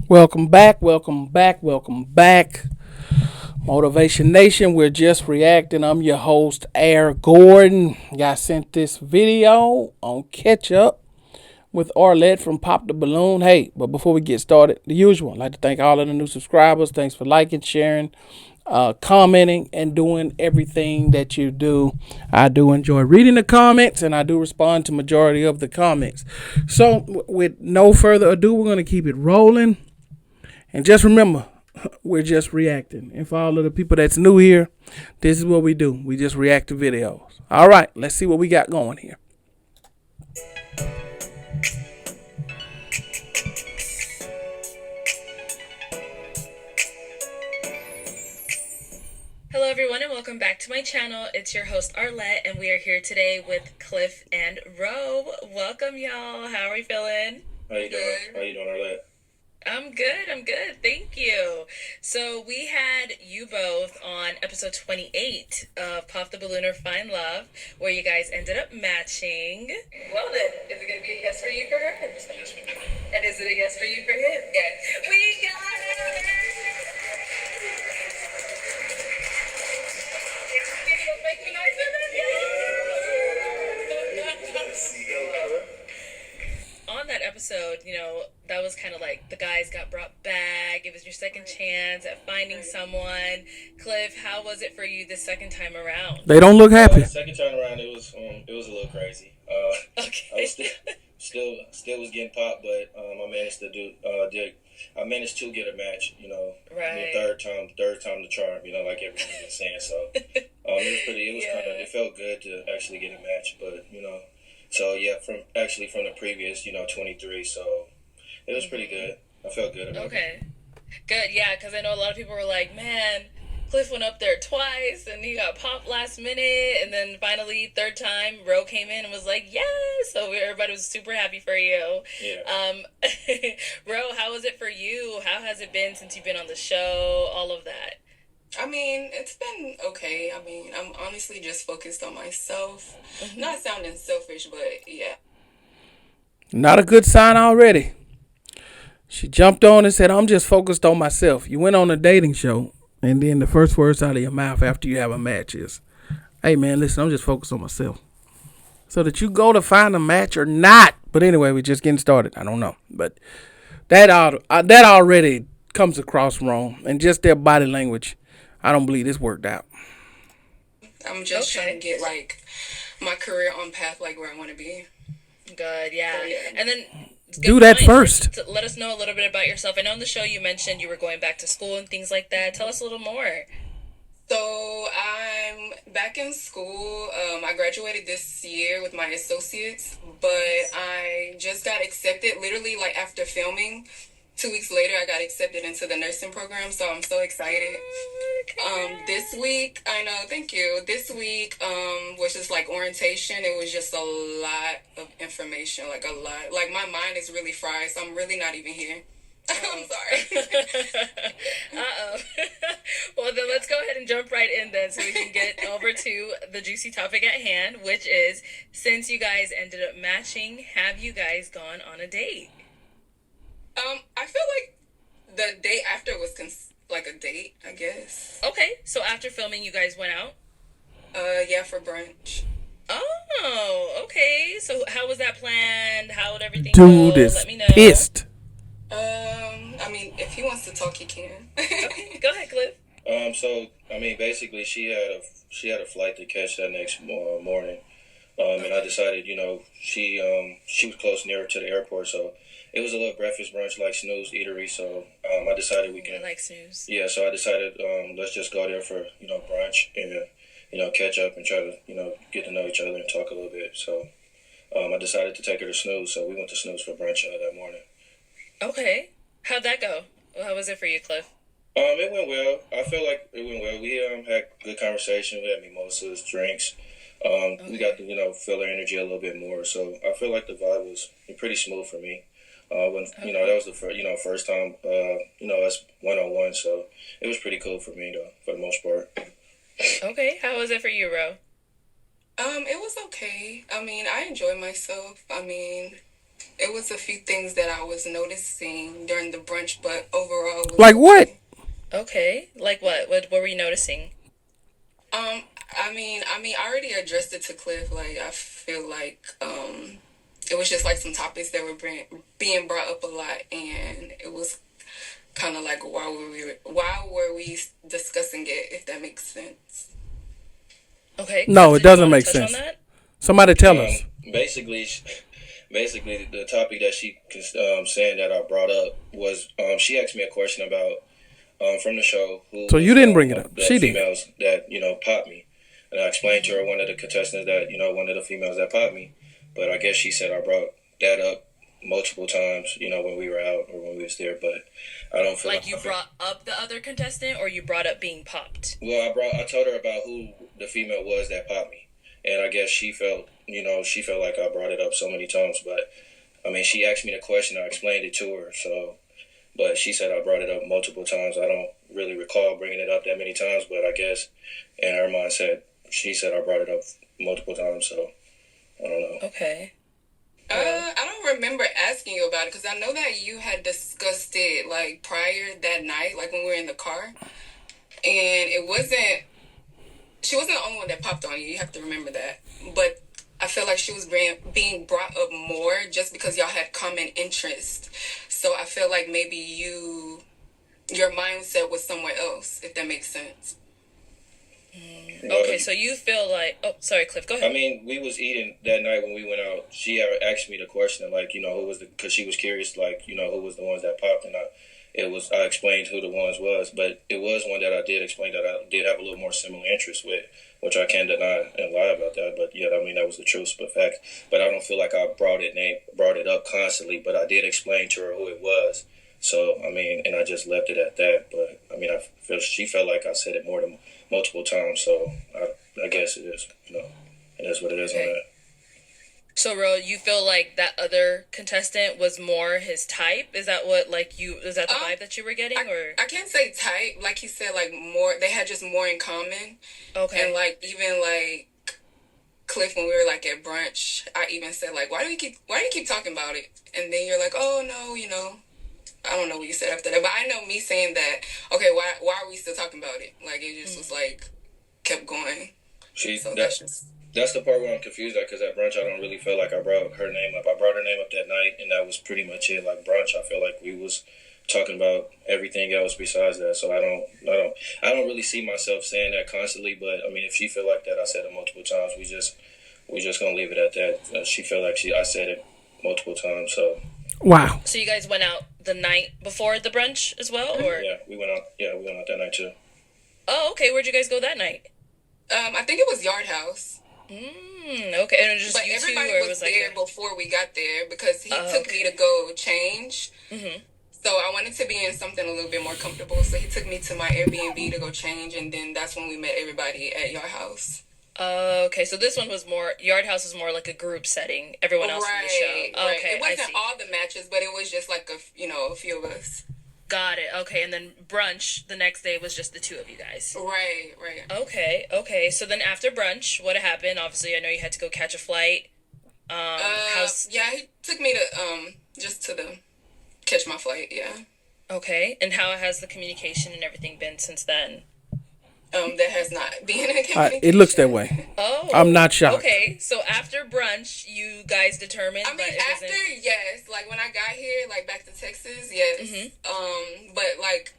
Welcome back, welcome back, welcome back. Motivation Nation, we're just reacting. I'm your host, Air Gordon. Got sent this video on Catch Up with Arlette from Pop the Balloon. Hey, but before we get started, the usual, I'd like to thank all of the new subscribers. Thanks for liking, sharing, commenting, and doing everything that you do. I do enjoy reading the comments, and I do respond to majority of the comments. So, with no further ado, we're going to keep it rolling. And just remember, we're just reacting. And for all of the people that's new here, this is what we do. We just react to videos. All right, let's see what we got going here. Hello everyone and welcome back to my channel. It's your host Arlette and we are here today with Cliff and Ro. Welcome y'all. How are we feeling? How you doing? How you doing, Arlette? I'm good. Thank you. So we had you both on episode 28 of Pop the Ballooner Find Love, where you guys ended up matching. Well then, is it going to be a yes for you for her? And is it a yes for you for him? Yes. We got it! Make me nicer than on that episode, that was kind of like the guys got brought back. It was your second chance at finding someone. Cliff, how was it for you the second time around? They don't look happy. Second time around, it was a little crazy. Okay. I was still was getting popped, but I managed to get a match. Right. Third time the charm. Like everyone was saying. So it was pretty. It was kind of. It felt good to actually get a match, but So yeah, from the previous 23. So it was pretty good. I felt good about it. Okay. Good, yeah, because I know a lot of people were like, man, Cliff went up there twice and he got popped last minute, and then finally third time Ro came in and was like, yes, so everybody was super happy for you. Yeah. Ro, how was it for you? How has it been since you've been on the show? All of that. I mean, it's been okay. I mean, I'm honestly just focused on myself. Not sounding selfish, but yeah. Not a good sign already. She jumped on and said, I'm just focused on myself. You went on a dating show, and then the first words out of your mouth after you have a match is, hey, man, listen, I'm just focused on myself. So that you go to find a match or not. But anyway, we're just getting started. I don't know. But that already comes across wrong. And just their body language, I don't believe this worked out. I'm just trying to get, my career on path, where I want to be. Good, yeah. So, yeah. And then do that first. Let us know a little bit about yourself. I know on the show you mentioned you were going back to school and things like that. Tell us a little more. So I'm back in school. I graduated this year with my associates, but I just got accepted literally after filming. 2 weeks later, I got accepted into the nursing program, so I'm so excited. This week, I know, thank you. This week was just orientation. It was just a lot of information, a lot. My mind is really fried, so I'm really not even here. I'm sorry. Uh-oh. Well, then let's go ahead and jump right in then so we can get over to the juicy topic at hand, which is, since you guys ended up matching, have you guys gone on a date? I feel like the day after was a date, I guess. Okay, so after filming, you guys went out? Yeah, for brunch. Oh, okay. So how was that planned? How would everything Dude go? is Let me know. pissed. I mean, if he wants to talk, he can. Okay, go ahead, Cliff. So I mean, basically, she had a flight to catch that next morning. And I decided, she was close near to the airport, so it was a little breakfast brunch like Snooze Eatery. So I decided we can. I like Snooze. Yeah, so I decided let's just go there for brunch and catch up and try to get to know each other and talk a little bit. So I decided to take her to Snooze, so we went to Snooze for brunch that morning. Okay, how'd that go? How was it for you, Cliff? It went well. I feel like it went well. We had good conversation. We had mimosas, drinks. Okay. We got to feel her energy a little bit more. So I feel like the vibe was pretty smooth for me. When that was the first time us 1-on-1. So it was pretty cool for me though, for the most part. Okay, how was it for you, Ro? It was okay. I mean, I enjoy myself. I mean, It was a few things that I was noticing during the brunch, but overall it was Like what? okay. Okay, like what? What were you noticing? I already addressed it to Cliff. Like, I feel like it was just like some topics that were being brought up a lot, and it was kind of like why were we discussing it? If that makes sense. Okay, No, Cliff, it did you doesn't want make to touch on sense. that? Somebody tell us. Basically, basically the topic that she saying that I brought up was she asked me a question about from the show who So you was didn't bring it one up. of the She did. females that popped me, and I explained to her one of the contestants that one of the females that popped me, but I guess she said I brought that up multiple times, when we were out or when we was there, but I don't feel Like like you brought up the other contestant, or you brought up being popped? well, I told her about who the female was that popped me, and I guess she felt like I brought it up so many times, but I mean, she asked me the question, I explained it to her, so. But she said I brought it up multiple times. I don't really recall bringing it up that many times, but I guess in her mind she said I brought it up multiple times. So I don't know. Okay. I don't remember asking you about it because I know that you had discussed it like prior that night, like when we were in the car, and it wasn't. She wasn't the only one that popped on you. You have to remember that. But I feel like she was being brought up more just because y'all had common interest. So I feel like maybe your mindset was somewhere else, if that makes sense. Okay, so you feel like... Oh, sorry, Cliff, go I ahead. mean, we was eating that night when we went out. She had asked me the question, like, who was because she was curious, like, who was the ones that popped, and I explained who the ones was, but it was one that I did explain that I did have a little more similar interest with, which I can't deny and lie about that. But yeah, I mean that was the truth, but fact. But I don't feel like I brought it up constantly, but I did explain to her who it was. So I mean, and I just left it at that. But I mean, she felt like I said it more than multiple times. So I guess it is, it is what it is on Okay. that. So, Ro, you feel like that other contestant was more his type? Is that what, like, is that the vibe that you were getting, or? I can't say type. Like he said, like more, they had just more in common. Okay. And like, even like Cliff, when we were like at brunch, I even said like, why do you keep talking about it? And then you're like, oh no, I don't know what you said after that, but I know me saying that, okay, why are we still talking about it? Like, it just was like, kept going. So that's the part where I'm confused at, because at brunch I don't really feel like I brought her name up. I brought her name up that night, and that was pretty much it. Like brunch, I feel like we was talking about everything else besides that. So I don't really see myself saying that constantly. But I mean, if she feel like that, I said it multiple times. We just gonna leave it at that. She felt like I said it multiple times. So Wow. So you guys went out the night before the brunch as well, or? yeah, we went out. Yeah, we went out that night too. Oh, okay. Where'd you guys go that night? I think it was Yard House. Okay. And it was just But you two, everybody or it was was like there before we got there because he took me to go change. So I wanted to be in something a little bit more comfortable. So he took me to my Airbnb to go change, and then that's when we met everybody at Yard House. Okay, so this one was more, Yard House is more like a group setting. Everyone else in the show. Right. Okay, It I wasn't see. all the matches, but it was just like a few of us. Got it. Okay, and then brunch the next day was just the two of you guys. Right. Okay. So then after brunch, what happened? Obviously, I know you had to go catch a flight. Yeah, he took me to just to catch my flight. Yeah. Okay, and how has the communication and everything been since then? There has not been a communication. It looks that way. Oh, I'm not shocked. Okay, so after brunch, you guys determined. I mean, that it after, wasn't... yes, like when I got here, like back to Texas, yes. But like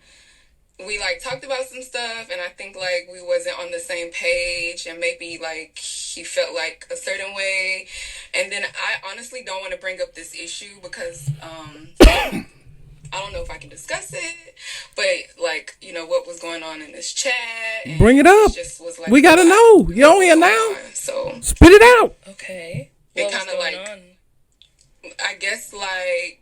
we like talked about some stuff, and I think like we wasn't on the same page, and maybe like he felt like a certain way, and then I honestly don't want to bring up this issue because I don't know if I can discuss it, but like what was going on in this chat. Bring it up. Just was like, We gotta know. You on here now. So Spit it out. Okay. it What was kind of going like on? I guess like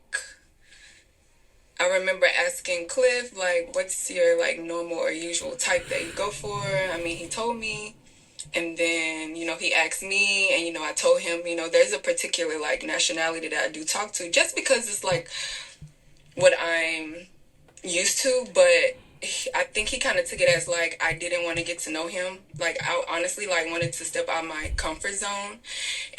I remember asking Cliff like, what's your like normal or usual type that you go for? I mean, he told me. And then, he asked me, and, I told him, there's a particular, like, nationality that I do talk to, just because it's, like, what I'm used to, but I think he kind of took it as, like, I didn't want to get to know him. Like, I honestly, like, wanted to step out my comfort zone,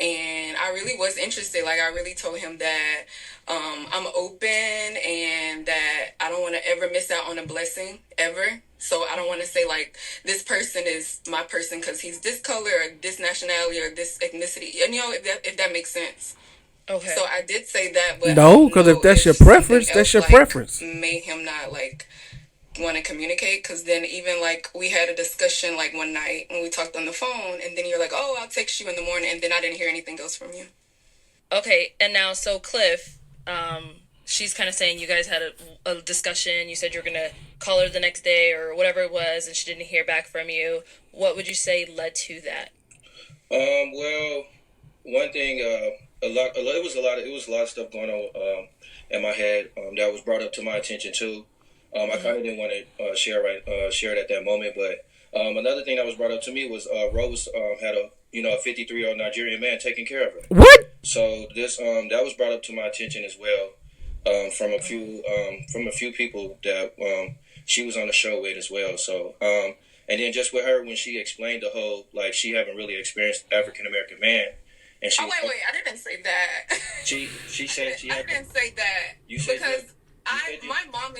and I really was interested. Like, I really told him that I'm open and that I don't want to ever miss out on a blessing ever. So I don't want to say like this person is my person because he's this color or this nationality or this ethnicity. And if that makes sense. Okay. So I did say that, but No, because if that's your preference, that's your preference. Made him not like want to communicate, because then even like we had a discussion like one night when we talked on the phone, and then you're like, oh, I'll text you in the morning, and then I didn't hear anything else from you. Okay, and now so Cliff, she's kind of saying you guys had a discussion. You said you were gonna call her the next day or whatever it was, and she didn't hear back from you. What would you say led to that? Well, one thing, it was a lot of stuff going on in my head that was brought up to my attention too. I kind of didn't want to share it at that moment, but another thing that was brought up to me was Rose had a 53-year-old Nigerian man taking care of her. What? So this that was brought up to my attention as well from a few people that she was on the show with as well. So and then just with her when she explained the whole like she haven't really experienced African American man. And she wait, I didn't say that. She said she. I didn't say that. You said because my mom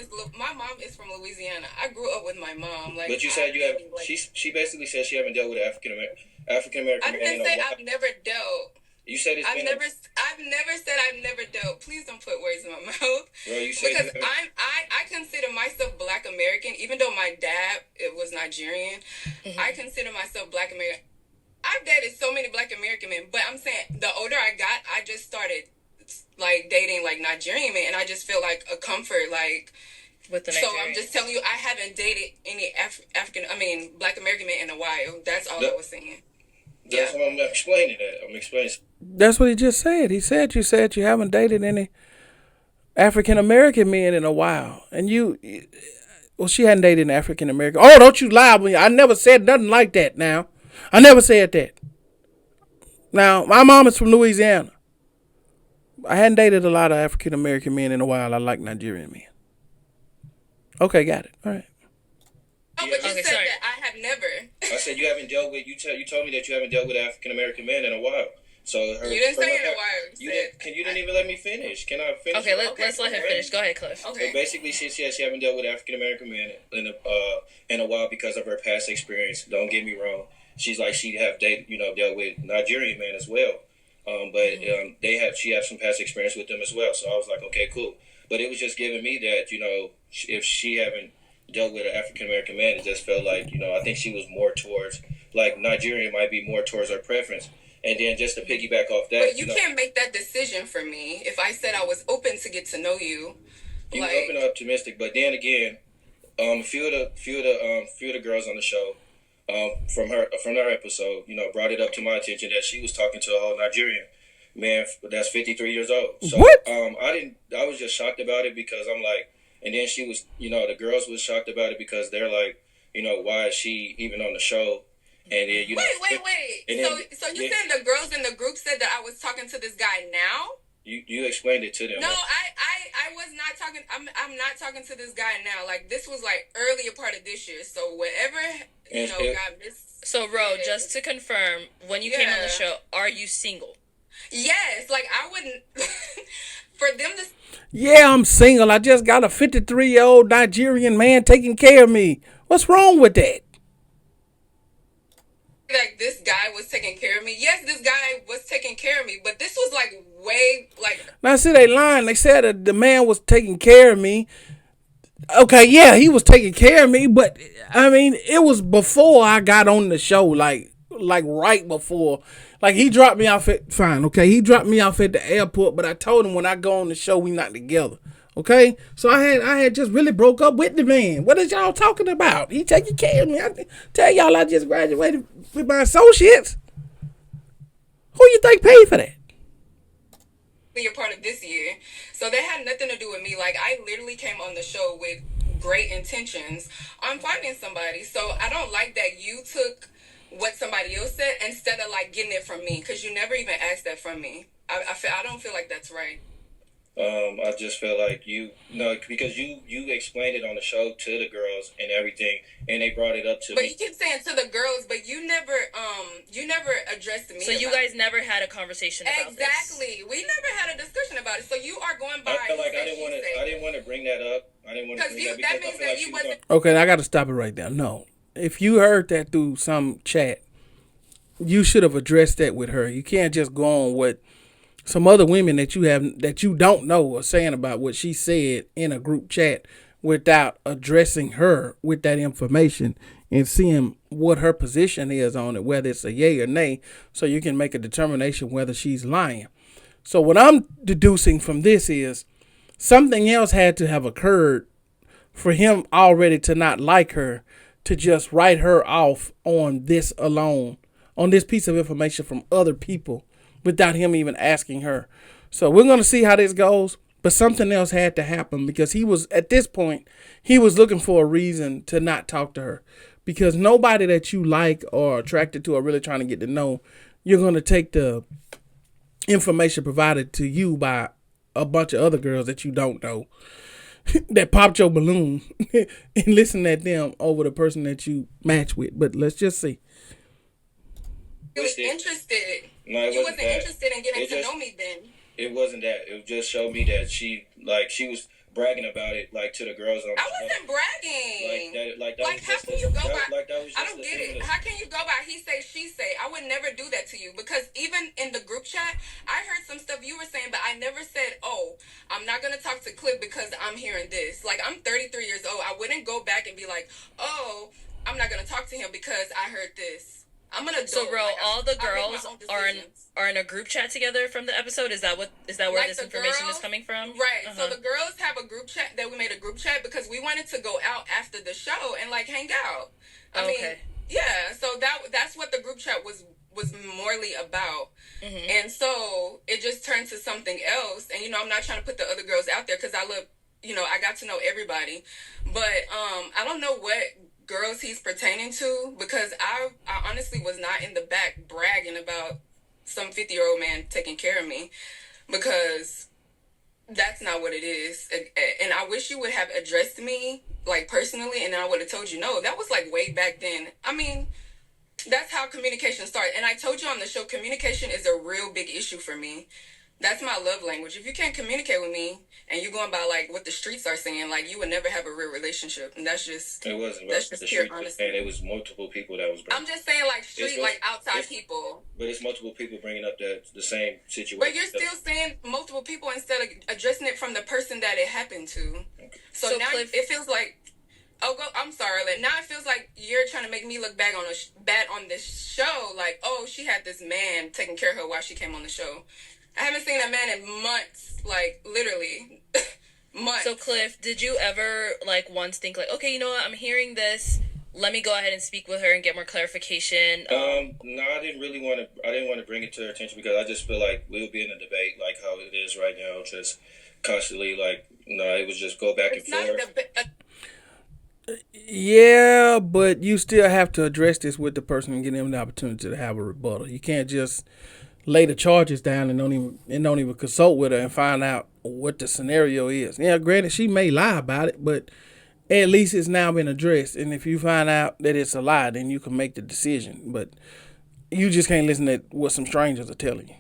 is from Louisiana. I grew up with my mom. Like, but you said you have. She basically said she haven't dealt with African American man. I didn't say I've never dealt. You said it's I've never said I've never dealt. Please don't put words in my mouth. Bro, you said because I consider myself Black American, even though my dad was Nigerian. Mm-hmm. I consider myself Black American. I've dated so many Black American men, but I'm saying the older I got, I just started like dating like Nigerian men, and I just feel like a comfort like with the Nigerian. So I'm just telling you, I haven't dated any Black American men in a while. That's all I was saying. That's what I'm explaining. I'm explaining. That's what he just said. He said you haven't dated any African American men in a while, and well, she hadn't dated an African American. Oh, don't you lie to me! I never said nothing like that. Now, I never said that. Now, my mom is from Louisiana. I hadn't dated a lot of African American men in a while. I like Nigerian men. Okay, got it. All right. Oh, but you said that I have never. I said you haven't dealt with. You told me that you haven't dealt with African American men in a while. So you didn't say in a while. You didn't even let me finish. Can I finish? Okay, let's let him finish. Go ahead, Cliff. Okay. So basically, she said she haven't dealt with African American men in a while because of her past experience. Don't get me wrong. She's like she have dealt with Nigerian men as well. But she had some past experience with them as well. So I was like, okay, cool. But it was just giving me that, if she haven't dealt with an African American man, it just felt like, I think she was more towards, like, Nigerian might be more towards her preference. And then just to piggyback off that, but you can't make that decision for me. If I said I was open to get to know you, you were open and optimistic. But then again, a few of the girls on the show, from her episode, brought it up to my attention that she was talking to a whole Nigerian man that's 53 years old. So what? I was just shocked about it because I'm like, and then she was, the girls was shocked about it because they're like, why is she even on the show? And then wait. So you said the girls in the group said that I was talking to this guy now? You explained it to them. No, I was not talking. I'm not talking to this guy now. Like, this was like earlier part of this year. So whatever got missed. So Ro, just to confirm, when you came on the show, are you single? Yes, like I wouldn't for them to. Yeah, I'm single. I just got a 53-year-old Nigerian man taking care of me. What's wrong with that? Like, this guy was taking care of me. Yes, this guy was taking care of me, but this was like way like. Now, see, they lying. They said that the man was taking care of me. Okay, yeah, he was taking care of me, but I mean, it was before I got on the show, like right before. Like, he dropped me off at, fine, okay, he dropped me off at the airport, but I told him when I go on the show, we not together, okay? So I had just really broke up with the man. What is y'all talking about? He taking care of me. I tell y'all I just graduated with my associates. Who you think paid for that? You're part of this year. So that had nothing to do with me. Like, I literally came on the show with great intentions on finding somebody. So I don't like that you took what somebody else said instead of like getting it from me, because you never even asked that from me. I don't feel like that's right. I just feel like because you explained it on the show to the girls and everything, and they brought it up to But me. you keep saying to the girls, but you never addressed me. So you about guys it. never had a conversation about Exactly. We never had a discussion about it. So you are going by. I feel like he I said, didn't want she to. said. I didn't want to bring that up. I didn't want to bring that because That I means feel that like you she was wasn't. Okay, I got to stop it right there. No. If you heard that through some chat, you should have addressed that with her. You can't just go on what some other women that you don't know are saying about what she said in a group chat without addressing her with that information and seeing what her position is on it, whether it's a yay or nay, so you can make a determination whether she's lying. So what I'm deducing from this is something else had to have occurred for him already to not like her, to just write her off on this alone, on this piece of information from other people without him even asking her. So we're going to see how this goes. But something else had to happen because he was, at this point, he was looking for a reason to not talk to her. Because nobody that you like or are attracted to or really trying to get to know, you're going to take the information provided to you by a bunch of other girls that you don't know that popped your balloon and listen at them over the person that you match with. But let's just see. You was interested. No, it You wasn't wasn't that. interested in getting It to just know me then. it wasn't that. It just showed me that she was bragging about it to the girls on the I show. wasn't bragging. That Like, was how just can you go by? that was just I don't get it. How can you go by he say, she say? I would never do that to you because even in the group chat, I heard some stuff you were saying, but I never said, oh, I'm not going to talk to Clip because I'm hearing this. Like, I'm 33 years old. I wouldn't go back and be like, oh, I'm not going to talk to him because I heard this. I'm an adult. So, bro, like, all the I make my girls own are in a group chat together from the episode. Is that where Like this the information girls- is coming from? Right. So the girls have a group chat that we made a group chat because we wanted to go out after the show and like hang out. I mean, yeah. So that's what the group chat was morely about. And so it just turned to something else. And I'm not trying to put the other girls out there because I look, I got to know everybody. But I don't know what girls he's pertaining to because I honestly was not in the back bragging about some 50-year-old man taking care of me because that's not what it is. And I wish you would have addressed me like personally and I would have told you no. That was like way back then. I mean, that's how communication started. And I told you on the show, communication is a real big issue for me. That's my love language. If you can't communicate with me and you're going by like what the streets are saying, like you would never have a real relationship. And that's just it wasn't that's the just pure street, honesty. and it was multiple people that was bringing. I'm just saying like street, like outside people. But it's multiple people bringing up the same situation. But you're still saying multiple people instead of addressing it from the person that it happened to. Okay. So now Cliff, it feels like I'm sorry. Like, now it feels like you're trying to make me look bad on this show. Like, oh, she had this man taking care of her while she came on the show. I haven't seen that man in months. Like, literally, months. So, Cliff, did you ever like once think like, okay, you know what? I'm hearing this. Let me go ahead and speak with her and get more clarification. No, I didn't really want to. I didn't want to bring it to her attention because I just feel like we'll be in a debate like how it is right now, just constantly like it was just go back and forth. Yeah, but you still have to address this with the person and give them the opportunity to have a rebuttal. You can't just lay the charges down and don't even consult with her and find out what the scenario is. Yeah, granted, she may lie about it, but at least it's now been addressed. And if you find out that it's a lie, then you can make the decision. But you just can't listen to what some strangers are telling you.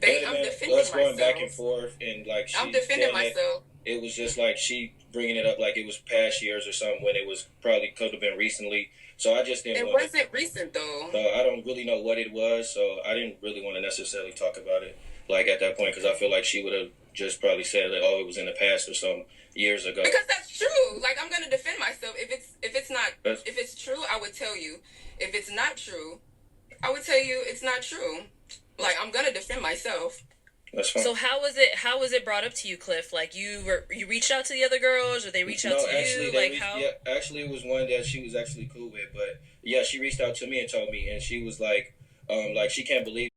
I'm defending myself. Going back and forth and like I'm defending myself. It was just like she bringing it up like it was past years or something when it was probably could have been recently. So I just didn't. It wasn't recent though. So I don't really know what it was. So I didn't really want to necessarily talk about it like at that point because I feel like she would have just probably said like, oh, it was in the past or some years ago. Because that's true. Like I'm gonna defend myself. If it's true, I would tell you. If it's not true, I would tell you it's not true. Like I'm gonna defend myself. That's fine. So how was it brought up to you, Cliff? Like you reached out to the other girls, or they reached out to you? Like how? Yeah, actually, it was one that she was actually cool with. But yeah, she reached out to me and told me, and she was like she can't believe.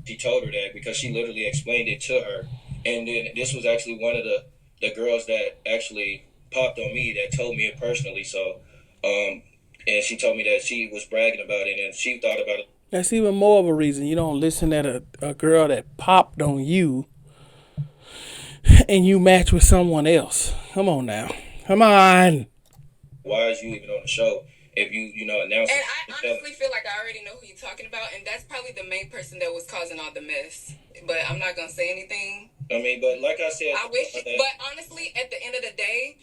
She told her that because she literally explained it to her, and then this was actually one of the girls that actually popped on me that told me it personally. So, and she told me that she was bragging about it, and she thought about it. That's even more of a reason you don't listen at a girl that popped on you and you match with someone else. Come on now. Come on. Why is you even on the show if you know announce And it? I honestly feel like I already know who you're talking about, and that's probably the main person that was causing all the mess. But I'm not gonna say anything. I mean, but like I said, I wish, but honestly, at the end of the day,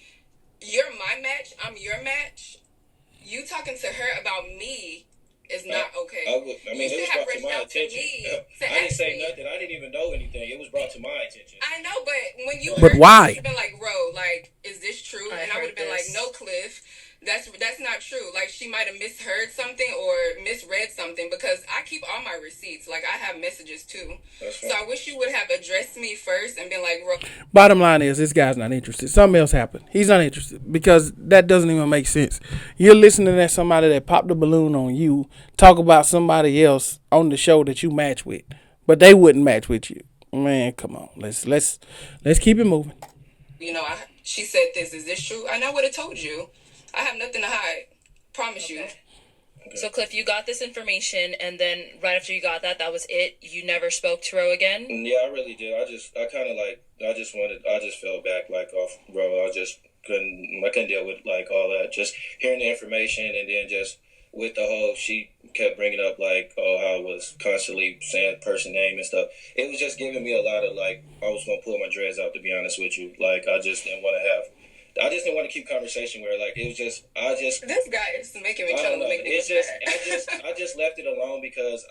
you're my match. I'm your match. You talking to her about me is not okay. I mean, it was brought to my attention. I didn't say me. nothing. I didn't even know anything. It was brought to my attention. I know, but when you But heard why? it, you've been like, "Bro, like, is this true?" And I would have been like, "No, Cliff, that's not true. Like, she might have misheard something or misread something because I keep all my receipts. Like, I have messages too. So I wish you would have addressed me first and been like, "Bro." Bottom line is, this guy's not interested. Something else happened. He's not interested because that doesn't even make sense. You're listening to somebody that popped a balloon on you talk about somebody else on the show that you match with, but they wouldn't match with you. Man, come on. Let's keep it moving. You know, she said this. Is this true? And I would have told you. I have nothing to hide. Promise you. So, Cliff, you got this information, and then right after you got that was it? You never spoke to Ro again? Yeah, I really did. I just fell back, like, off Ro. I couldn't deal with, like, all that. Just hearing the information, and then just with the whole, she kept bringing up, like, how I was constantly saying person name and stuff. It was just giving me a lot of, like, I was going to pull my dreads out, to be honest with you. Like, I just didn't want to keep conversation where, like, it was just, this guy is making me tell him to make me I just left it alone because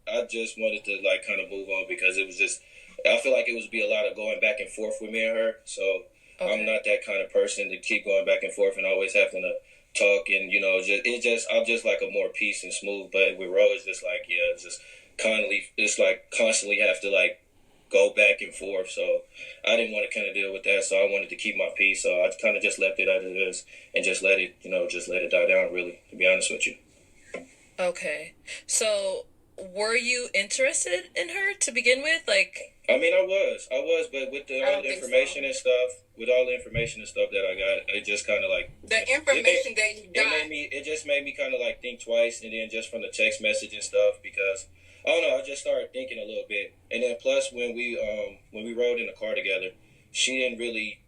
I just wanted to, like, kind of move on because it was just, I feel like it was be a lot of going back and forth with me and her. So I'm not that kind of person to keep going back and forth and always having to talk and, you know, I'm just like a more peace and smooth. But with Ro, it's just like, yeah, it's just constantly have to, like, go back and forth. So I didn't want to kind of deal with that. So I wanted to keep my peace. So I kind of just left it as it is and just let it die down, really, to be honest with you. Okay. So were you interested in her to begin with? Like, I mean, I was, but with all the information and stuff, that I got, it just kind of like the information that you got. It just made me kind of like think twice, and then just from the text message and stuff, because I don't know, I just started thinking a little bit, and then plus when we rode in the car together, she didn't really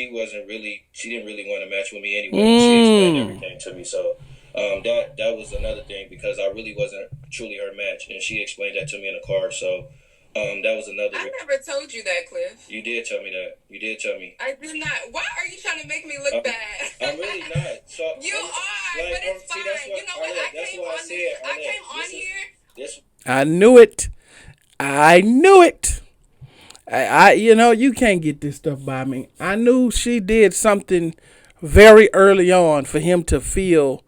want to match with me anyway. She explained everything to me, so that was another thing because I really wasn't truly her match, and she explained that to me in the car, so. That was another. I never told you that, Cliff. You did tell me that. You did tell me. I did not. Why are you trying to make me look bad? I'm really not. So you are, like, but it's fine. You know what? I came on here. I knew it. I you know, you can't get this stuff by me. I knew she did something very early on for him to feel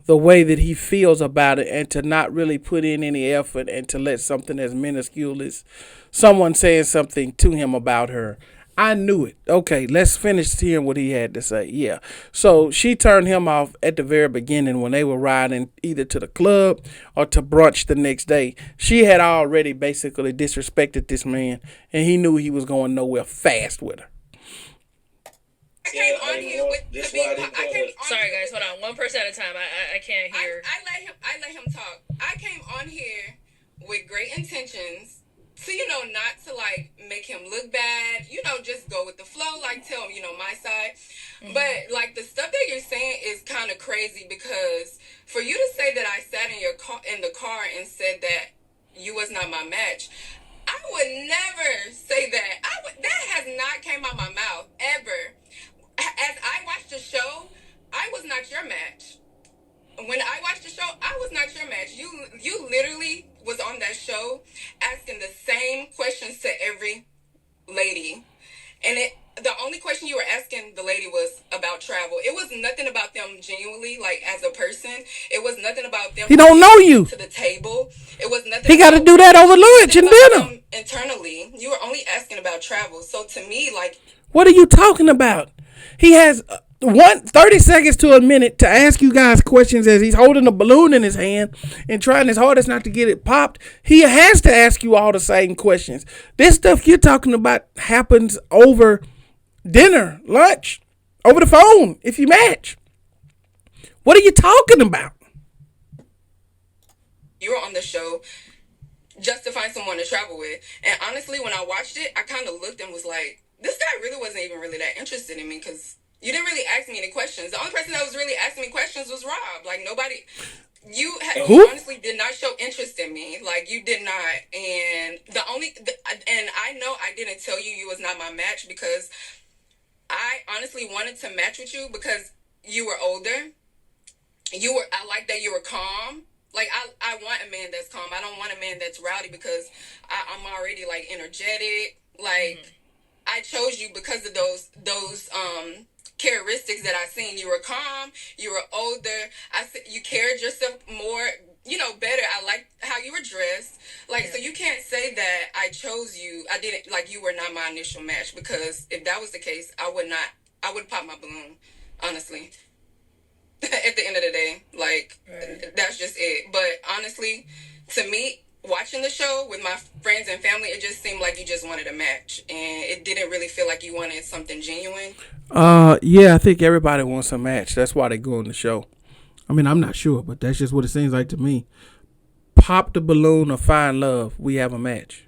the way that he feels about it and to not really put in any effort and to let something as minuscule as someone saying something to him about her. I knew it. Okay, let's finish hearing what he had to say. Yeah. So she turned him off at the very beginning when they were riding either to the club or to brunch the next day. She had already basically disrespected this man, and he knew he was going nowhere fast with her. Sorry guys, hold on. One person at a time. I can't hear. I let him talk. I came on here with great intentions to, you know, not to, like, make him look bad, you know, just go with the flow, like, tell him, you know, my side. Mm-hmm. But, like, the stuff that you're saying is kind of crazy because for you to say that I sat in the car and said that you was not my match, I would never say that. That has not came out my mouth ever. As I watched the show, I was not your match. When I watched the show, I was not your match. You literally was on that show asking the same questions to every lady. And the only question you were asking the lady was about travel. It was nothing about them genuinely, like, as a person. It was nothing about them. He don't know you. To the table. It was nothing. He got to do that over lunch and dinner. Internally, you were only asking about travel. So to me, like, what are you talking about? He has 30 seconds to a minute to ask you guys questions as he's holding a balloon in his hand and trying his hardest not to get it popped. He has to ask you all the same questions. This stuff you're talking about happens over dinner, lunch, over the phone, if you match. What are you talking about? you were on the show just to find someone to travel with. And honestly, when I watched it, I kind of looked and was like, this guy really wasn't even really that interested in me because you didn't really ask me any questions. The only person that was really asking me questions was Rob. Like, nobody. You Who? honestly did not show interest in me. Like, you did not. And and I know I didn't tell you you was not my match because I honestly wanted to match with you because you were older. I like that you were calm. Like, I want a man that's calm. I don't want a man that's rowdy because I'm already like energetic. Like, I chose you because of those characteristics that I seen. You were calm. You were older. You carried yourself more, better. I liked how you were dressed. Like, so you can't say that I chose you. I didn't, like, you were not my initial match because if that was the case, I would pop my balloon, honestly. At the end of the day, like, that's just it. But honestly, to me, watching the show with my friends and family, it just seemed like you just wanted a match, and it didn't really feel like you wanted something genuine. Yeah, I think everybody wants a match. That's why they go on the show. I mean, I'm not sure, but that's just what it seems like to me. Pop the balloon or find love. We have a match.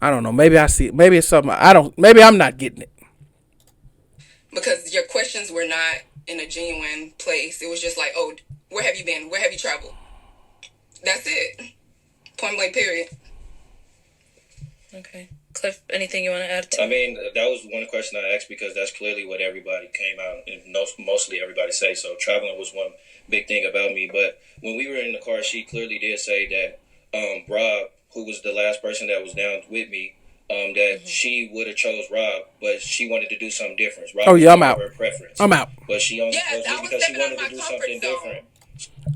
I don't know. Maybe I see it. Maybe it's something I don't. Maybe I'm not getting it. Because your questions were not in a genuine place. It was just like, oh, where have you been? Where have you traveled? That's it. Point blank, period. Okay. Cliff, anything you want to add to? I mean, that was one question I asked because that's clearly what everybody came out and mostly everybody say. So traveling was one big thing about me. But when we were in the car, she clearly did say that Rob, who was the last person that was down with me, that she would have chose Rob, but she wanted to do something different. Rob Oh yeah, I'm was out. her preference. I'm out. But she only Yes, chose I me was because she stepping out wanted of to my do comfort something zone. different.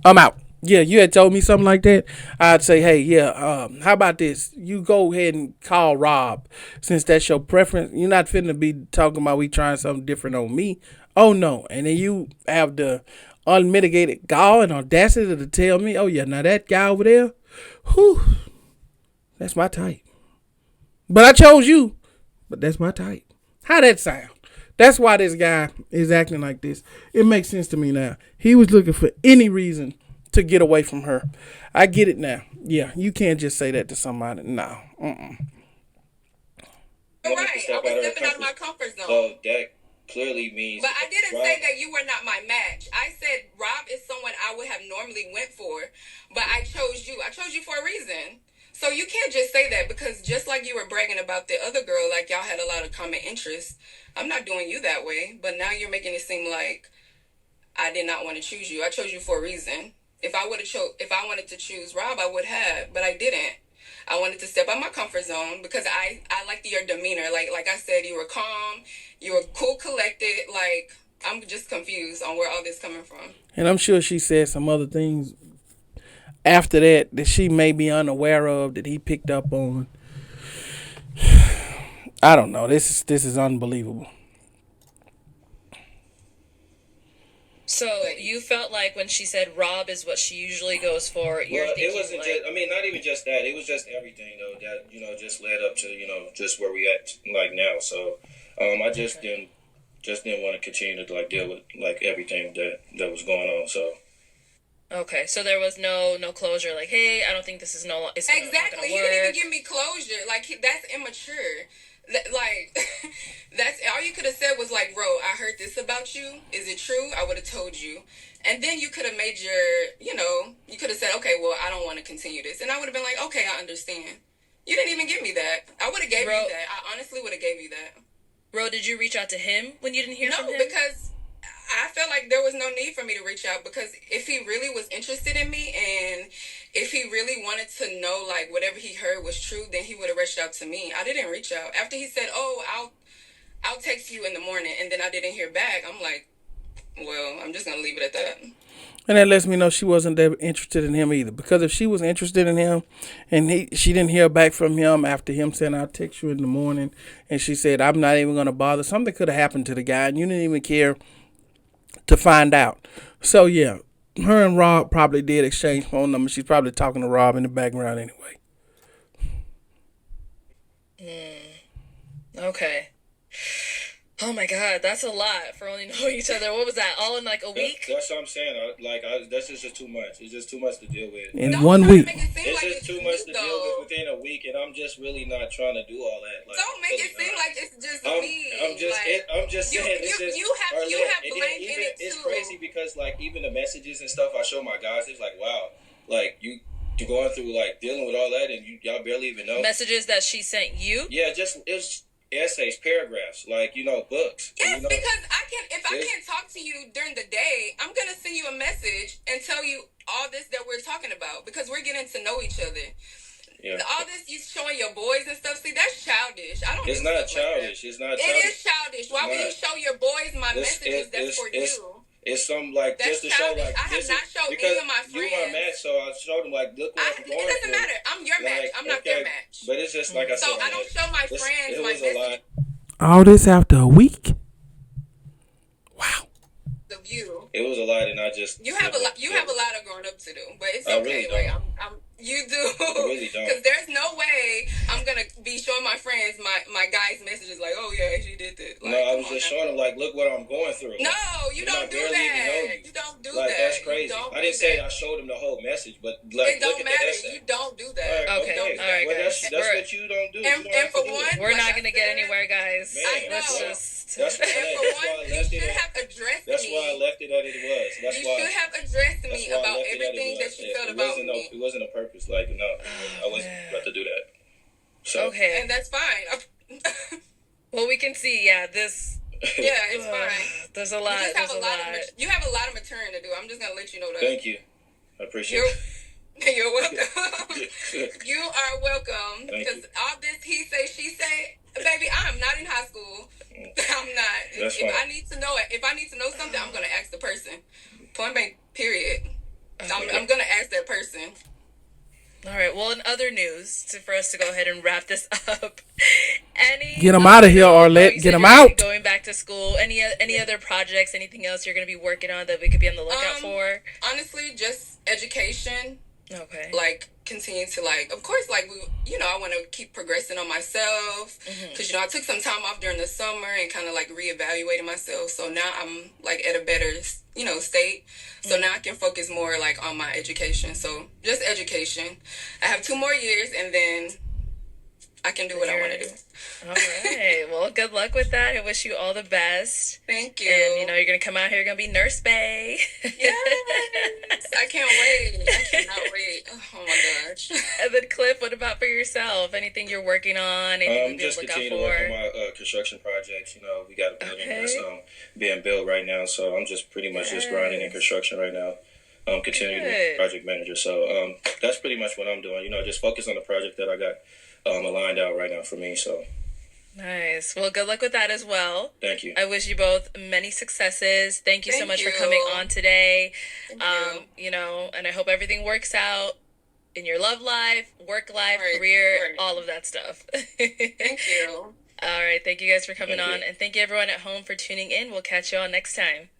I'm out. Yeah, you had told me something like that. I'd say, hey, yeah, how about this? You go ahead and call Rob since that's your preference. You're not finna be talking about we trying something different on me. Oh no. And then you have the unmitigated gall and audacity to tell me, oh yeah, now that guy over there, whew, that's my type. But I chose you. But that's my type. How that sound? That's why this guy is acting like this. It makes sense to me now. He was looking for any reason to get away from her. I get it now. Yeah, you can't just say that to somebody. No. Right. I was stepping out of my comfort zone. So that clearly means. But I didn't say that you were not my match. I said Rob is someone I would have normally went for, but I chose you. I chose you for a reason. So you can't just say that because just like you were bragging about the other girl, like y'all had a lot of common interests. I'm not doing you that way, but now you're making it seem like I did not want to choose you. I chose you for a reason. If I wanted to choose Rob, I would have, but I didn't. I wanted to step out my comfort zone because I liked your demeanor. Like I said, you were calm, you were cool, collected. Like, I'm just confused on where all this coming from. And I'm sure she said some other things after that she may be unaware of that he picked up on. I don't know. This is unbelievable. So you felt like when she said Rob is what she usually goes for, you're thinking It wasn't like, just. I mean, not even just that. It was just everything though that just led up to just where we at like now. So, I just didn't want to continue to like deal with like everything that was going on. So. Okay, so there was no closure. Like, hey, I don't think this is it's Exactly. Not gonna He work. didn't even give me closure. Like, that's immature. Like, that's all you could have said was like, "Bro, I heard this about you. Is it true?" I would have told you, and then you could have made you could have said, "Okay, well, I don't want to continue this," and I would have been like, "Okay, I understand." You didn't even give me that. I would have gave you that. I honestly would have gave you that. Ro, did you reach out to him when you didn't hear from him? No, because I felt like there was no need for me to reach out because if he really was interested in me and if he really wanted to know like whatever he heard was true, then he would have reached out to me. I didn't reach out. After he said, "Oh, I'll text you in the morning," and then I didn't hear back, I'm like, well, I'm just going to leave it at that. And that lets me know she wasn't that interested in him either. Because if she was interested in him and she didn't hear back from him after him saying, "I'll text you in the morning," and she said, "I'm not even going to bother," something could have happened to the guy and you didn't even care to find out. So yeah, her and Rob probably did exchange phone numbers. She's probably talking to Rob in the background anyway. Okay. Oh my God, that's a lot for only knowing each other. What was that? All in like a week? That's what I'm saying. That's just too much. It's just too much to deal with. In Don't one try to week. make it seem It's like just it's too you much to deal though. with within a week, and I'm just really not trying to do all that. Like, Don't make really it seem not. like it's just I'm, me. I'm just, Like I'm just you, saying. It's you, just, you have Arlette, you have and then blank in even it it's too. crazy because like even the messages and stuff I show my guys, it's like wow, like you going through like dealing with all that, and y'all barely even know. Messages that she sent you? Yeah, just it's essays, paragraphs, like books. Yes, You know, because if I can't talk to you during the day, I'm gonna send you a message and tell you all this that we're talking about because we're getting to know each other. yeah. All this you showing your boys and stuff, see, that's childish. I don't. It's do not stuff like that. childish. It's not It childish. is childish. Why would not. you show your boys my messages? That's for you. It's some like That's just to show childish. like I have this not is showed because any of my you friends. my match, so I showed them like look what I'm going It doesn't through. matter. I'm your match. I'm not their match. But it's just like I So said. I don't show my friends It my was a lot. messages All this after a week? Wow. of you. It was a lot, and I just You have a lot. You have a lot of growing up to do, but it's I okay. really Like don't. you do. I really don't. Because there's no way I'm gonna be showing my friends my guys' messages like, oh yeah, she did this. Like, No, I was just showing them like look what I'm going through. No, you don't do that. You don't do like, that. That's crazy. I didn't say I showed them the whole message, but like It don't look at matter. the essay. You don't do that. Okay. Don't do All right, Well, guys. that's what you don't do. And- You don't and have for to do one, it. We're like not I gonna get said, anywhere, guys. Man, I Let's know. just. That's And for why one, I you left should it. have addressed That's me. why I left it as it was. That's You why. should have addressed That's me why I about left it as everything it that was. you felt It about wasn't me. it wasn't a purpose. Like no, I wasn't about to do that. So Okay. And that's fine. Well, we can see. Yeah, this. Yeah, it's fine. There's a lot. You just have There's a lot of you have a lot of maturing to do. I'm just gonna let you know that. Thank you. I appreciate You're welcome. it. You are welcome. Thank Because you. all this he say, she say, baby, I'm not in high school. I'm not. That's if fine. I need to know it, if I need to know something, I'm gonna ask the person. Point blank. Period. I'm gonna ask that person. All right. Well, in other news, for us to go ahead and wrap this up, Get 'em outta here, Arlette. Get 'em out. Going back to school. Any other projects? Anything else you're going to be working on that we could be on the lookout for? Honestly, just education. Okay. Like continue to of course I want to keep progressing on myself because I took some time off during the summer and kind of reevaluating myself, so now I'm at a better state, so now I can focus more on my education. So just education. I have 2 more years and then I can do what I want to do. All right. Well, good luck with that. I wish you all the best. Thank you. And you're gonna come out here. You're gonna be Nurse Bay. Yes, I can't wait. I cannot wait. Oh my gosh. And then Cliff, what about for yourself? Anything you're working on? Anything we Just look out continue to work for? on my construction projects. We got a building that's being built right now, so I'm just pretty much just grinding in construction right now. Continuing to be project manager. So that's pretty much what I'm doing. Just focus on the project that I got aligned out right now for me. So Nice. Well, good luck with that as well. thank you. I wish you both many successes. Thank you so Thank much for you. coming on today. Thank you. And I hope everything works out in your love life, work life, Right, career, right. all of that stuff. Thank you. All right. Thank you guys for coming Thank on. you. And thank you everyone at home for tuning in. We'll catch you all next time.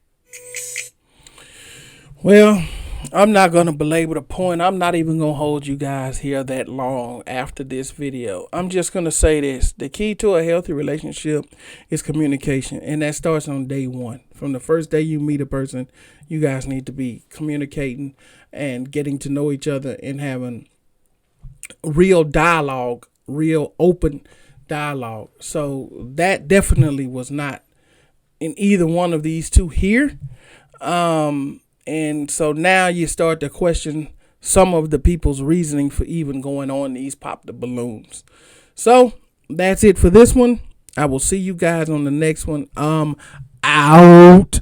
Well, I'm not going to belabor the point. I'm not even going to hold you guys here that long after this video. I'm just going to say this. The key to a healthy relationship is communication. And that starts on day one. From the first day you meet a person, you guys need to be communicating and getting to know each other and having real dialogue, real open dialogue. So that definitely was not in either one of these two here. And so now you start to question some of the people's reasoning for even going on these pop the balloons. So that's it for this one. I will see you guys on the next one. Out.